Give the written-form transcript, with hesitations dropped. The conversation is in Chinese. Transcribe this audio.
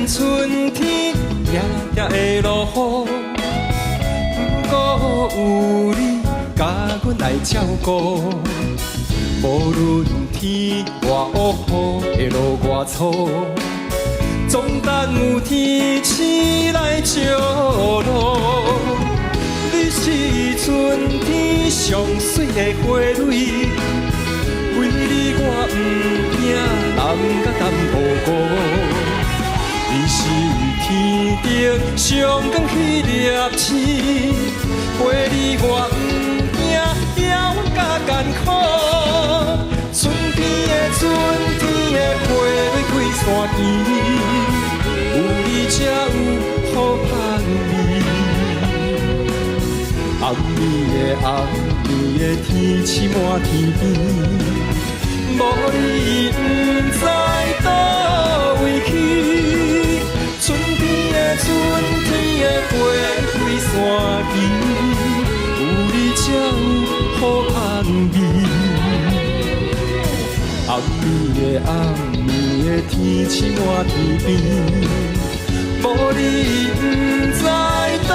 春天定定会落雨，不过有你甲阮来照顾。无论天外乌雨会落外粗，总等有天星来照路。你是春天上水的花蕊，为你我不惊南甲南无辜。你是天顶上光去粒星，陪你我不惊遥远甲艰苦。春天的春天的花蕊开山间，有你才有好香味。红暝的红暝的天气满天边，无你不知倒位去。春天的春天的花开山间，有你才有好香味。红暝的红暝的天气满天边，无你不知倒。